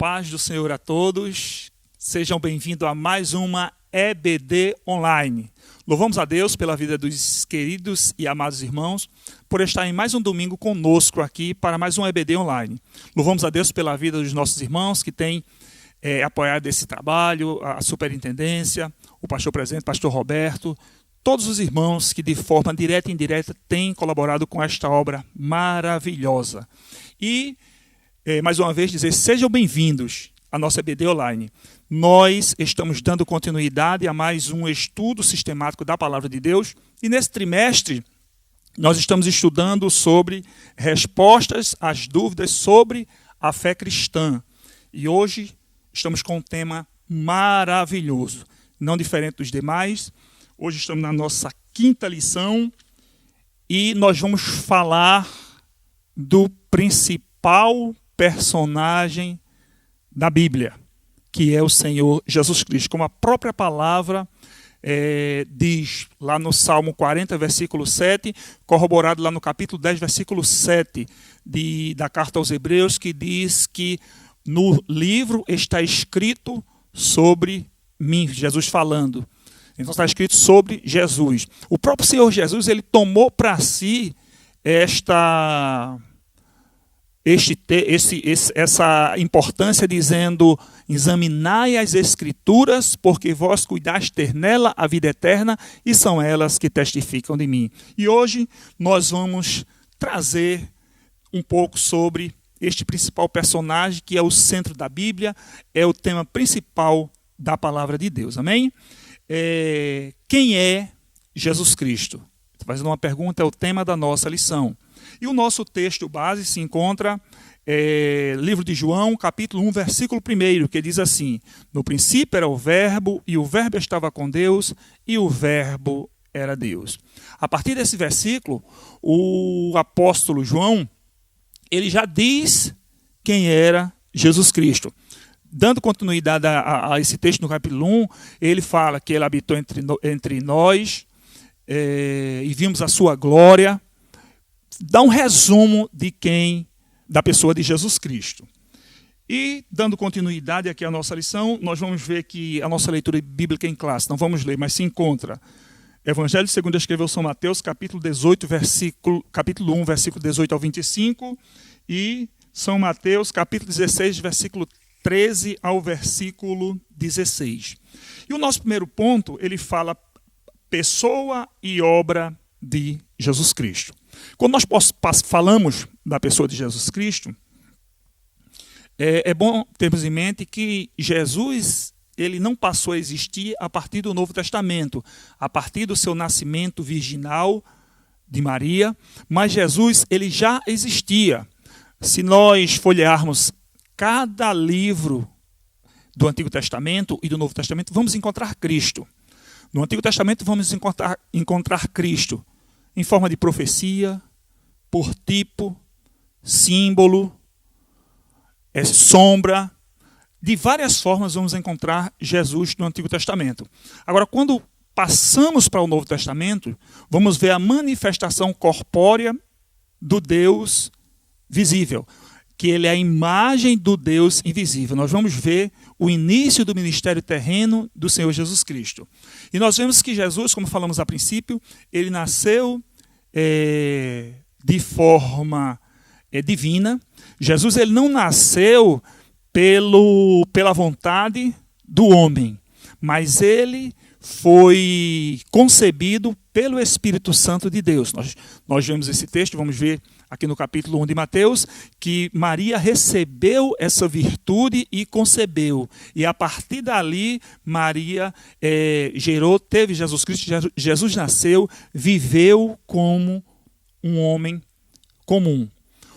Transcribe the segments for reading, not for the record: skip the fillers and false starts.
paz do Senhor a todos. Sejam bem-vindos a mais uma EBD Online. Louvamos a Deus pela vida dos queridos e amados irmãos, por estar em mais um domingo conosco aqui para mais um EBD Online. Louvamos a Deus pela vida dos nossos irmãos que têm apoiado esse trabalho, a superintendência, o pastor presidente, pastor Roberto, todos os irmãos que de forma direta e indireta têm colaborado com esta obra maravilhosa. E, mais uma vez, dizer, sejam bem-vindos à nossa EBD Online. Nós estamos dando continuidade a mais um estudo sistemático da Palavra de Deus. E nesse trimestre, nós estamos estudando sobre respostas às dúvidas sobre a fé cristã. E hoje estamos com um tema maravilhoso, não diferente dos demais. Hoje estamos na nossa quinta lição e nós vamos falar do principal personagem da Bíblia, que é o Senhor Jesus Cristo. Como a própria palavra diz lá no Salmo 40, versículo 7, corroborado lá no capítulo 10, versículo 7 da carta aos Hebreus, que diz que no livro está escrito sobre mim, Jesus falando. Então está escrito sobre Jesus. O próprio Senhor Jesus, ele tomou para si essa importância, dizendo: examinai as Escrituras, porque vós cuidaste ter nela a vida eterna, e são elas que testificam de mim. E hoje nós vamos trazer um pouco sobre este principal personagem, que é o centro da Bíblia, é o tema principal da palavra de Deus. Amém? Quem é Jesus Cristo? Fazendo uma pergunta, é o tema da nossa lição. E o nosso texto base se encontra livro de João, capítulo 1, versículo 1, que diz assim: no princípio era o Verbo, e o Verbo estava com Deus, e o Verbo era Deus. A partir desse versículo, o apóstolo João, ele já diz quem era Jesus Cristo. Dando continuidade a esse texto no capítulo 1, ele fala que ele habitou entre nós e vimos a sua glória. Dá um resumo da pessoa de Jesus Cristo. E, dando continuidade aqui à nossa lição, nós vamos ver que a nossa leitura bíblica em classe, não vamos ler, mas se encontra Evangelho segundo escreveu São Mateus, capítulo 1, versículo 18 ao 25, e São Mateus, capítulo 16, versículo 13 ao versículo 16. E o nosso primeiro ponto, ele fala pessoa e obra de Jesus Cristo. Quando nós falamos da pessoa de Jesus Cristo, é bom termos em mente que Jesus, ele não passou a existir a partir do Novo Testamento, a partir do seu nascimento virginal de Maria, mas Jesus, ele já existia. Se nós folhearmos cada livro do Antigo Testamento e do Novo Testamento, vamos encontrar Cristo. No Antigo Testamento vamos encontrar Cristo em forma de profecia, por tipo, símbolo, sombra. De várias formas vamos encontrar Jesus no Antigo Testamento. Agora, quando passamos para o Novo Testamento, vamos ver a manifestação corpórea do Deus visível, que ele é a imagem do Deus invisível. Nós vamos ver o início do ministério terreno do Senhor Jesus Cristo. E nós vemos que Jesus, como falamos a princípio, ele nasceu de forma divina. Jesus, ele não nasceu pela vontade do homem, mas ele foi concebido pelo Espírito Santo de Deus. Nós vemos esse texto, vamos ver aqui no capítulo 1 de Mateus, que Maria recebeu essa virtude e concebeu. E a partir dali, Maria teve Jesus Cristo, Jesus nasceu, viveu como um homem comum.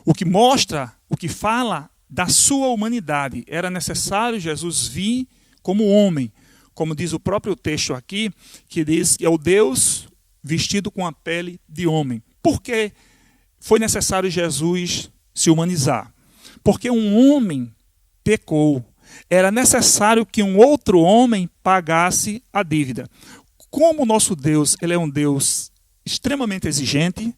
O que mostra, o que fala da sua humanidade. Era necessário Jesus vir como homem, como diz o próprio texto aqui, que diz que é o Deus vestido com a pele de homem. Por que foi necessário Jesus se humanizar? Porque um homem pecou. Era necessário que um outro homem pagasse a dívida. Como o nosso Deus, ele é um Deus extremamente exigente,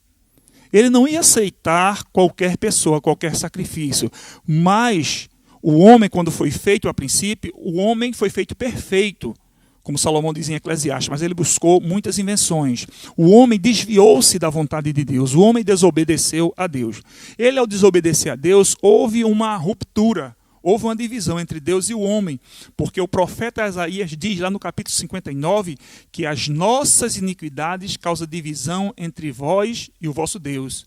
ele não ia aceitar qualquer pessoa, qualquer sacrifício, mas O homem, quando foi feito a princípio, o homem foi feito perfeito, como Salomão diz em Eclesiastes, mas ele buscou muitas invenções. O homem desviou-se da vontade de Deus, o homem desobedeceu a Deus. Ele, ao desobedecer a Deus, houve uma ruptura, houve uma divisão entre Deus e o homem, porque o profeta Isaías diz lá no capítulo 59 que as nossas iniquidades causam divisão entre vós e o vosso Deus,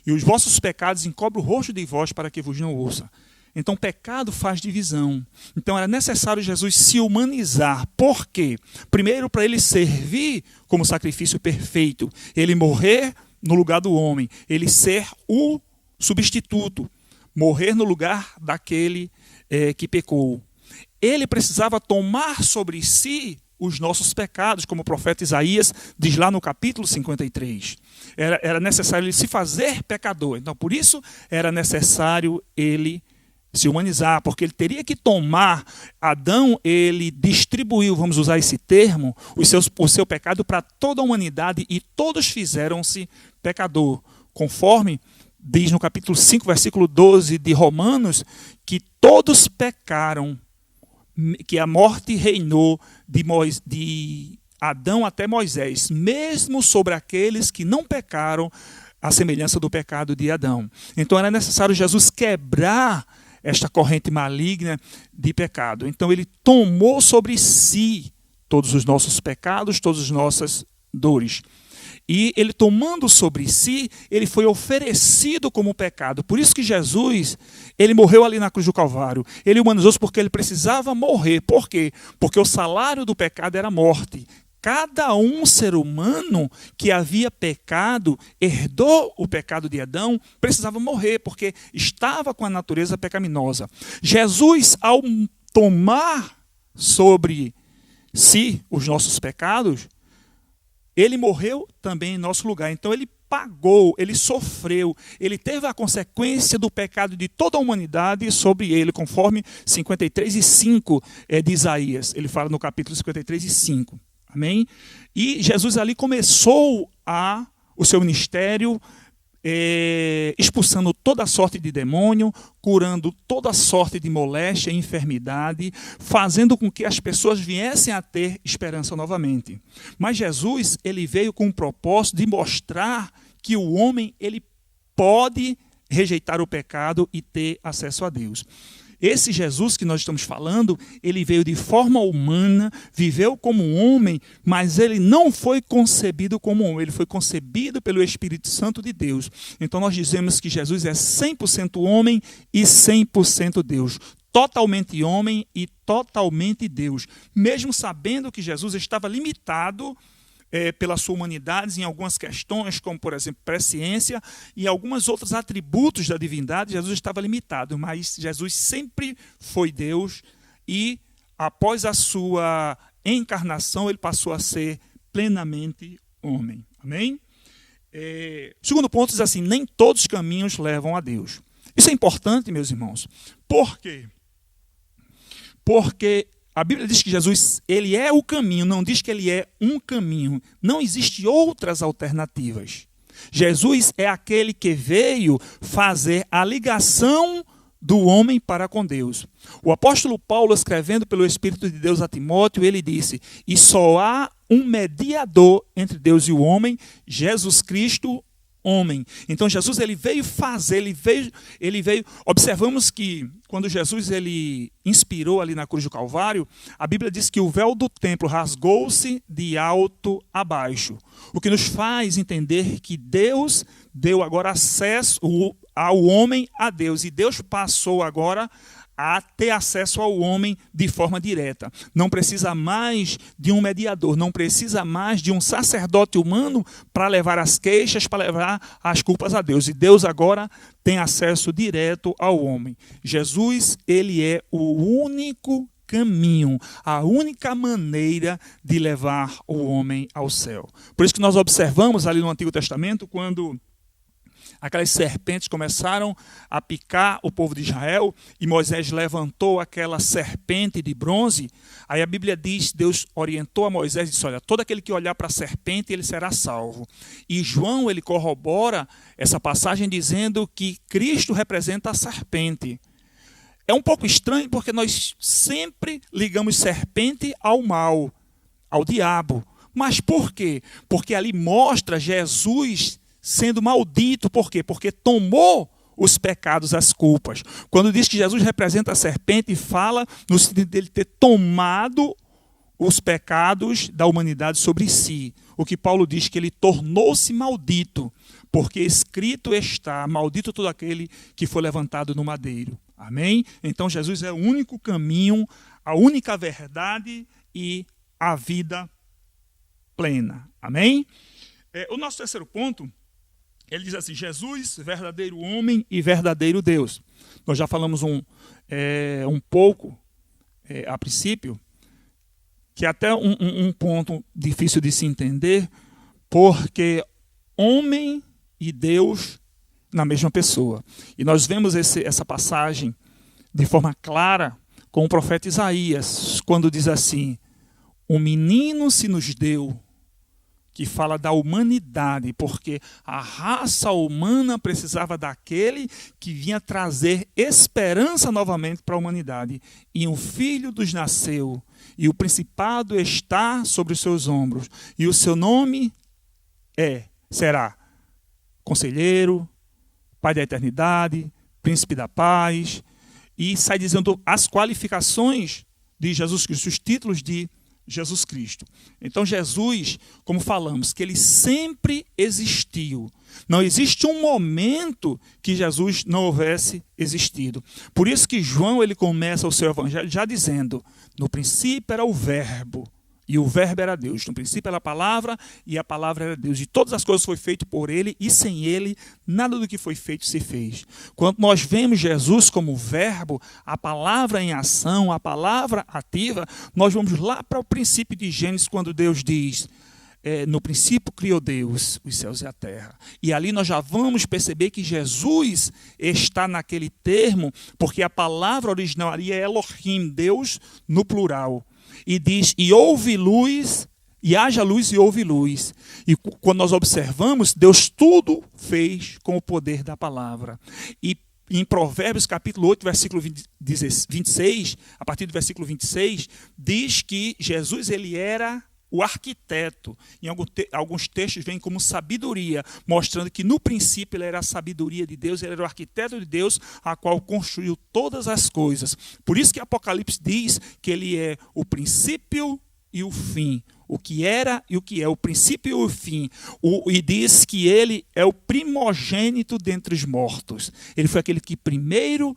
e os vossos pecados encobrem o rosto de vós para que vos não ouça. Então, pecado faz divisão. Então, era necessário Jesus se humanizar. Por quê? Primeiro, para ele servir como sacrifício perfeito. Ele morrer no lugar do homem. Ele ser o substituto. Morrer no lugar daquele que pecou. Ele precisava tomar sobre si os nossos pecados, como o profeta Isaías diz lá no capítulo 53. Era necessário ele se fazer pecador. Então, por isso, era necessário ele se humanizar, porque ele teria que tomar. Adão, ele distribuiu, vamos usar esse termo, o seu pecado para toda a humanidade, e todos fizeram-se pecador, conforme diz no capítulo 5, versículo 12 de Romanos, que todos pecaram, que a morte reinou de Adão até Moisés, mesmo sobre aqueles que não pecaram, à semelhança do pecado de Adão. Então era necessário Jesus quebrar esta corrente maligna de pecado. Então ele tomou sobre si todos os nossos pecados, todas as nossas dores. E ele tomando sobre si, ele foi oferecido como pecado. Por isso que Jesus, ele morreu ali na cruz do Calvário. Ele humanizou-se porque ele precisava morrer. Por quê? Porque o salário do pecado era a morte. Cada ser humano que havia pecado, herdou o pecado de Adão, precisava morrer, porque estava com a natureza pecaminosa. Jesus, ao tomar sobre si os nossos pecados, ele morreu também em nosso lugar. Então ele pagou, ele sofreu, ele teve a consequência do pecado de toda a humanidade sobre ele, conforme 53:5 de Isaías. Ele fala no capítulo 53:5. Amém? E Jesus ali começou o seu ministério, expulsando toda sorte de demônio, curando toda sorte de moléstia e enfermidade, fazendo com que as pessoas viessem a ter esperança novamente. Mas Jesus, ele veio com o propósito de mostrar que o homem, ele pode rejeitar o pecado e ter acesso a Deus. Esse Jesus que nós estamos falando, ele veio de forma humana, viveu como um homem, mas ele não foi concebido como um homem, ele foi concebido pelo Espírito Santo de Deus. Então nós dizemos que Jesus é 100% homem e 100% Deus. Totalmente homem e totalmente Deus. Mesmo sabendo que Jesus estava limitado pela sua humanidade em algumas questões, como, por exemplo, presciência e alguns outros atributos da divindade, Jesus estava limitado, mas Jesus sempre foi Deus e, após a sua encarnação, ele passou a ser plenamente homem. Amém? Segundo ponto diz assim, nem todos os caminhos levam a Deus. Isso é importante, meus irmãos. Por quê? Porque a Bíblia diz que Jesus, ele é o caminho, não diz que ele é um caminho. Não existem outras alternativas. Jesus é aquele que veio fazer a ligação do homem para com Deus. O apóstolo Paulo, escrevendo pelo Espírito de Deus a Timóteo, ele disse, e só há um mediador entre Deus e o homem, Jesus Cristo, homem. Então Jesus, ele veio fazer, ele veio. Observamos que quando Jesus, ele inspirou ali na cruz do Calvário, a Bíblia diz que o véu do templo rasgou-se de alto a baixo, o que nos faz entender que Deus deu agora acesso ao homem a Deus, e Deus passou agora a ter acesso ao homem de forma direta. Não precisa mais de um mediador, não precisa mais de um sacerdote humano para levar as queixas, para levar as culpas a Deus. E Deus agora tem acesso direto ao homem. Jesus, ele é o único caminho, a única maneira de levar o homem ao céu. Por isso que nós observamos ali no Antigo Testamento, quando aquelas serpentes começaram a picar o povo de Israel e Moisés levantou aquela serpente de bronze. Aí a Bíblia diz, Deus orientou a Moisés e disse, olha, todo aquele que olhar para a serpente, ele será salvo. E João, ele corrobora essa passagem dizendo que Cristo representa a serpente. é um pouco estranho porque nós sempre ligamos serpente ao mal, ao diabo. Mas por quê? Porque ali mostra Jesus sendo maldito. Por quê? Porque tomou os pecados, as culpas. Quando diz que Jesus representa a serpente, fala no sentido dele ter tomado os pecados da humanidade sobre si. O que Paulo diz que ele tornou-se maldito, porque escrito está, maldito todo aquele que foi levantado no madeiro. Amém? Então Jesus é o único caminho, a única verdade e a vida plena. Amém? O nosso terceiro ponto, ele diz assim: Jesus, verdadeiro homem e verdadeiro Deus. Nós já falamos um pouco a princípio, que é até um ponto difícil de se entender, porque homem e Deus na mesma pessoa. E nós vemos essa passagem de forma clara com o profeta Isaías, quando diz assim: um menino se nos deu, que fala da humanidade, porque a raça humana precisava daquele que vinha trazer esperança novamente para a humanidade. E um filho nos nasceu, e o principado está sobre os seus ombros, e o seu nome será Conselheiro, Pai da Eternidade, Príncipe da Paz, e sai dizendo as qualificações de Jesus Cristo, os títulos de Jesus Cristo. Então Jesus, como falamos, que ele sempre existiu. Não existe um momento que Jesus não houvesse existido. Por isso que João ele começa o seu evangelho já dizendo: no princípio era o verbo, e o verbo era Deus. No princípio era a palavra, e a palavra era Deus. E todas as coisas foram feitas por ele, e sem ele, nada do que foi feito se fez. Quando nós vemos Jesus como verbo, a palavra em ação, a palavra ativa, nós vamos lá para o princípio de Gênesis, quando Deus diz: no princípio criou Deus os céus e a terra. E ali nós já vamos perceber que Jesus está naquele termo, porque a palavra original ali é Elohim, Deus no plural. E diz: e houve luz, e haja luz e houve luz. E quando nós observamos, Deus tudo fez com o poder da palavra. E em Provérbios capítulo 8, versículo 26, a partir do versículo 26, diz que Jesus ele era o arquiteto. Em alguns textos vem como sabedoria, mostrando que no princípio ele era a sabedoria de Deus, ele era o arquiteto de Deus, a qual construiu todas as coisas. Por isso que Apocalipse diz que ele é o princípio e o fim, o que era e o que é, o princípio e o fim. E diz que ele é o primogênito dentre os mortos. Ele foi aquele que primeiro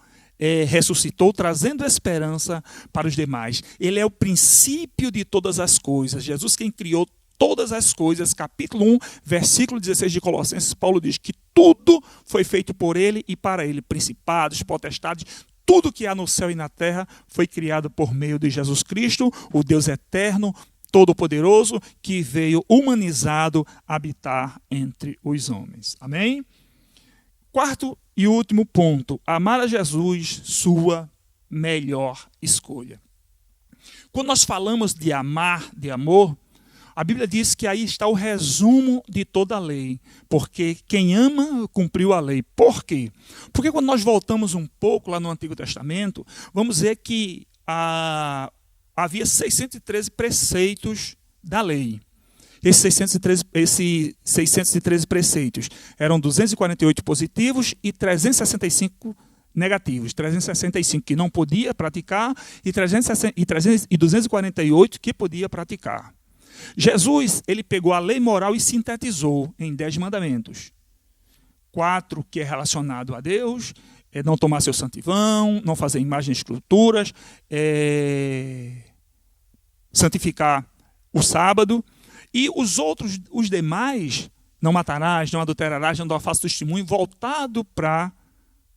ressuscitou, trazendo esperança para os demais. Ele é o princípio de todas as coisas. Jesus quem criou todas as coisas. Capítulo 1, versículo 16 de Colossenses, Paulo diz que tudo foi feito por ele e para ele. Principados, potestades, tudo que há no céu e na terra foi criado por meio de Jesus Cristo, o Deus eterno, todo-poderoso, que veio humanizado habitar entre os homens. Amém? Quarto e último ponto: amar a Jesus, sua melhor escolha. Quando nós falamos de amar, de amor, a Bíblia diz que aí está o resumo de toda a lei. Porque quem ama, cumpriu a lei. Por quê? Porque quando nós voltamos um pouco lá no Antigo Testamento, vamos ver que havia 613 preceitos da lei. Esses 613 preceitos eram 248 positivos e 365 negativos. 365 que não podia praticar e 248 que podia praticar. Jesus ele pegou a lei moral e sintetizou em 10 mandamentos. 4 que é relacionado a Deus: não tomar seu santivão, não fazer imagens e esculturas, santificar o sábado. E os demais: não matarás, não adulterarás, não darás falso testemunho, voltado para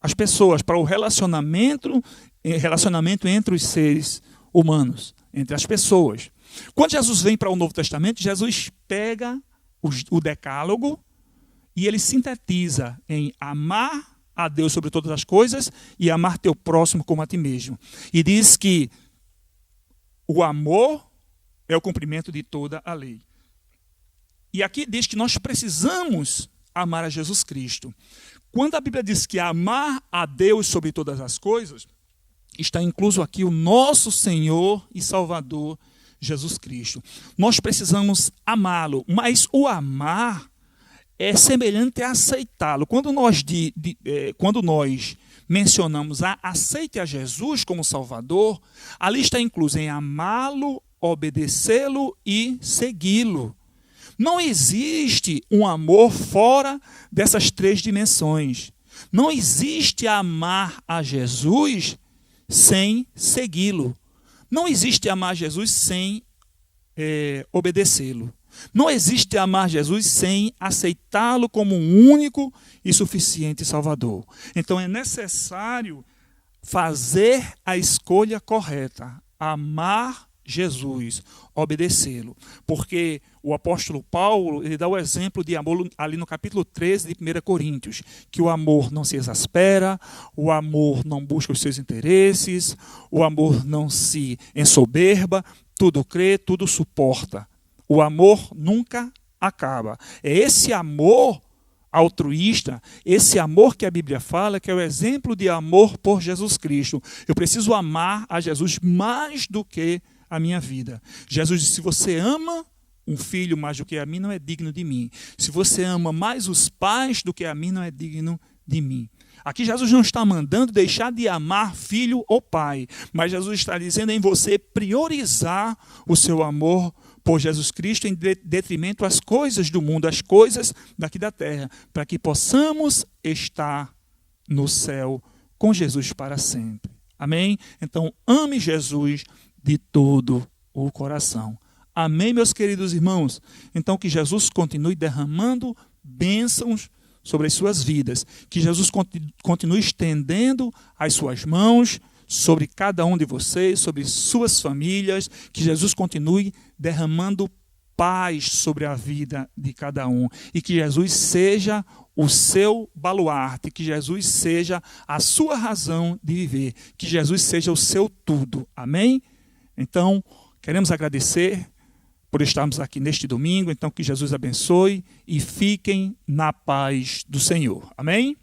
as pessoas, para o relacionamento entre os seres humanos, entre as pessoas. Quando Jesus vem para o Novo Testamento, Jesus pega o decálogo e ele sintetiza em amar a Deus sobre todas as coisas e amar teu próximo como a ti mesmo. E diz que o amor é o cumprimento de toda a lei. E aqui diz que nós precisamos amar a Jesus Cristo. Quando a Bíblia diz que amar a Deus sobre todas as coisas, está incluso aqui o nosso Senhor e Salvador, Jesus Cristo. Nós precisamos amá-lo, mas o amar é semelhante a aceitá-lo. Quando nós mencionamos aceite a Jesus como Salvador, ali está incluso em amá-lo, obedecê-lo e segui-lo. Não existe um amor fora dessas três dimensões. Não existe amar a Jesus sem segui-lo. Não existe amar Jesus sem obedecê-lo. Não existe amar Jesus sem aceitá-lo como um único e suficiente Salvador. Então é necessário fazer a escolha correta, amar Jesus, obedecê-lo. Porque o apóstolo Paulo, ele dá o exemplo de amor ali no capítulo 13 de 1 Coríntios, que o amor não se exaspera, o amor não busca os seus interesses, o amor não se ensoberba, tudo crê, tudo suporta. O amor nunca acaba. É esse amor altruísta, esse amor que a Bíblia fala, que é o exemplo de amor por Jesus Cristo. Eu preciso amar a Jesus mais do que a minha vida. Jesus disse: se você ama um filho mais do que a mim, não é digno de mim. Se você ama mais os pais do que a mim, não é digno de mim. Aqui Jesus não está mandando deixar de amar filho ou pai, mas Jesus está dizendo em você priorizar o seu amor por Jesus Cristo em detrimento às coisas do mundo, às coisas daqui da terra, para que possamos estar no céu com Jesus para sempre. Amém? Então, ame Jesus de todo o coração. Amém, meus queridos irmãos? Então, que Jesus continue derramando bênçãos sobre as suas vidas, que Jesus continue estendendo as suas mãos sobre cada um de vocês, sobre suas famílias, que Jesus continue derramando paz sobre a vida de cada um, e que Jesus seja o seu baluarte, que Jesus seja a sua razão de viver, que Jesus seja o seu tudo. Amém? Então, queremos agradecer por estarmos aqui neste domingo. Então, que Jesus abençoe e fiquem na paz do Senhor. Amém?